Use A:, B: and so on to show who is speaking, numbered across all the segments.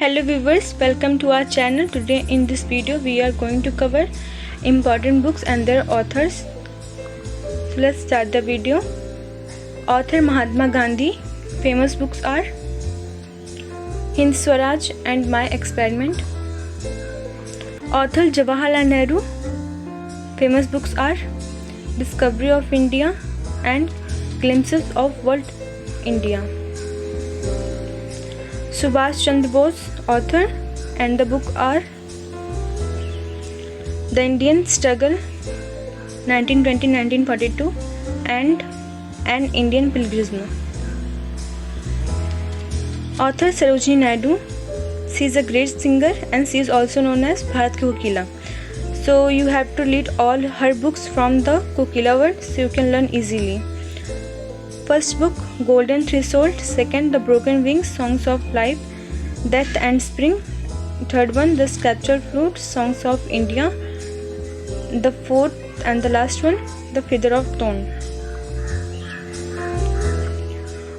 A: Hello viewers, welcome to our channel. Today in this video we are going to cover important books and their authors. So let's start the video. Author Mahatma Gandhi. Famous books are Hind Swaraj and My Experiment. Author Jawaharlal Nehru. Famous books are Discovery of India and Glimpses of World India. Subhash Chandra Bose, author, and the book are The Indian Struggle 1920-1942 and An Indian Pilgrimage. Author Sarojini Naidu. She is a great singer and she is also known as Bharat Ki Kokila. So you have to read all her books from the Kokila world so you can learn easily. First book, Golden Threshold. Second, The Broken Wings, Songs of Life, Death and Spring. Third one, The Sculptured Flute, Songs of India. The fourth and the last one, The Feather of Stone.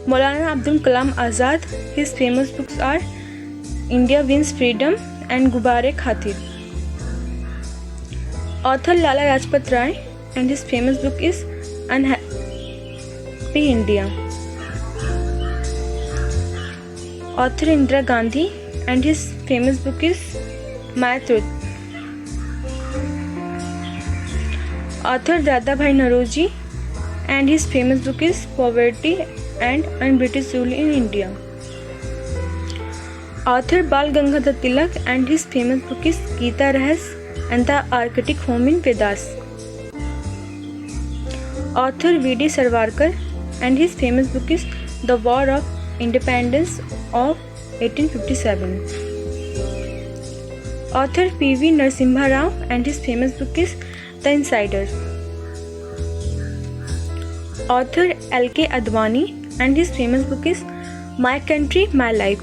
A: Maulana Abdul Kalam Azad. His famous books are India Wins Freedom and Gubare Khatir. Author Lala Rajpat Rai and his famous book is Unhappy India. Author Indira Gandhi and his famous book is My Truth. Author Dadabhai Naoroji and his famous book is Poverty and British Rule in India. Author Bal Gangadhar Tilak and his famous book is Gita Rahas and the Arctic Home in Vedas. Author V.D. Savarkar and his famous book is The War of Independence of 1857. Author P.V. Narasimha Rao and his famous book is The Insider. Author L.K. Advani and his famous book is My Country, My Life.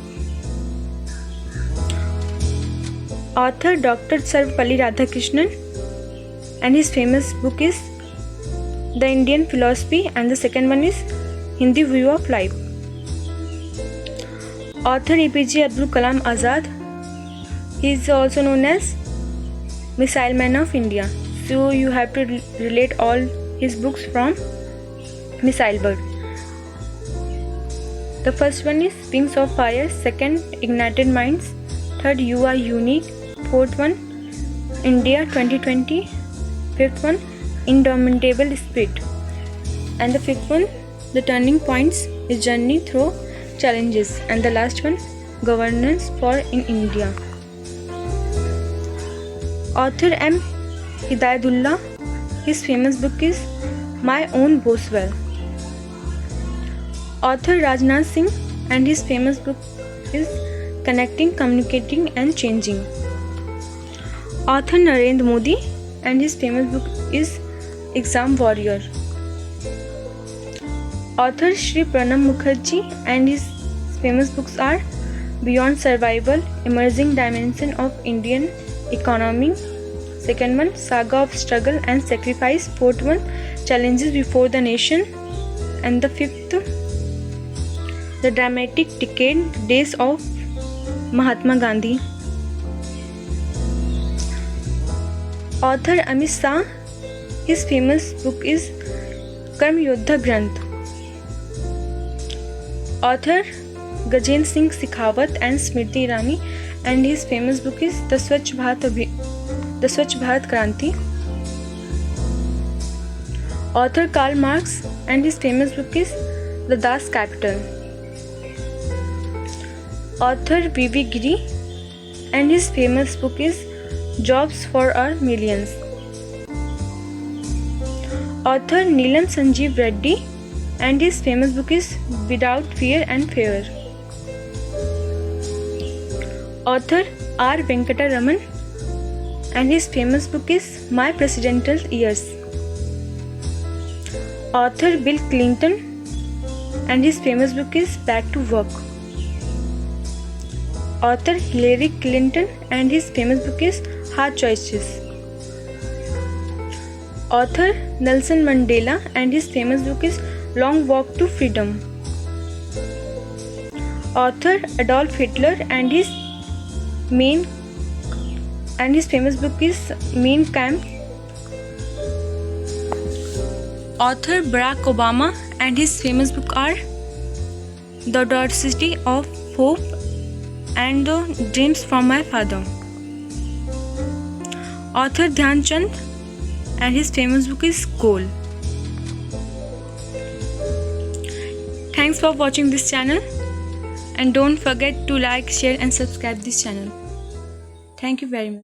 A: Author Dr. Sarvepalli Radhakrishnan and his famous book is The Indian Philosophy and the second one is Hindi View of Life. Author APJ Abdul Kalam Azad. He is also known as Missile Man of India. So you have to relate all his books from Missile World. The first one is Wings of Fire. Second, Ignited Minds. Third, You Are Unique. Fourth one, India 2020. Fifth one, Indomitable Spirit. And the fifth one, The Turning Points is Journey Through Challenges. And the last one, Governance for in India. Author M. Hidayatullah. His famous book is My Own Boswell. Author Rajnath Singh and his famous book is Connecting, Communicating and Changing. Author Narendra Modi and his famous book is Exam Warrior. Author Shri Pranab Mukherjee and his famous books are Beyond Survival, Emerging Dimension of Indian Economy. Second one, Saga of Struggle and Sacrifice. Fourth one, Challenges Before the Nation. And the fifth, The Dramatic Decade, Days of Mahatma Gandhi. Author Amit Shah. His famous book is Karm Yodha Granth. Author Gajendra Singh Shekhawat and Smriti Irani and his famous book is The Swachh Bharat Kranti. Author Karl Marx and his famous book is The Das Kapital. Author V.V. Giri and his famous book is Jobs for Our Millions. Author Neelam Sanjeev Reddy and his famous book is Without Fear and Favor. Author R. Venkata Raman and his famous book is My Presidential Years. Author Bill Clinton and his famous book is Back to Work. Author Hillary Clinton and his famous book is Hard Choices. Author Nelson Mandela and his famous book is Long Walk to Freedom. Author Adolf Hitler and his Mein and his famous book is Mein Kampf. Author Barack Obama and his famous book are The Audacity of Hope and The Dreams from My Father. Author Dhyan Chand and his famous book is Goal. Thanks for watching this channel and don't forget to like, share and subscribe this channel. Thank you very much.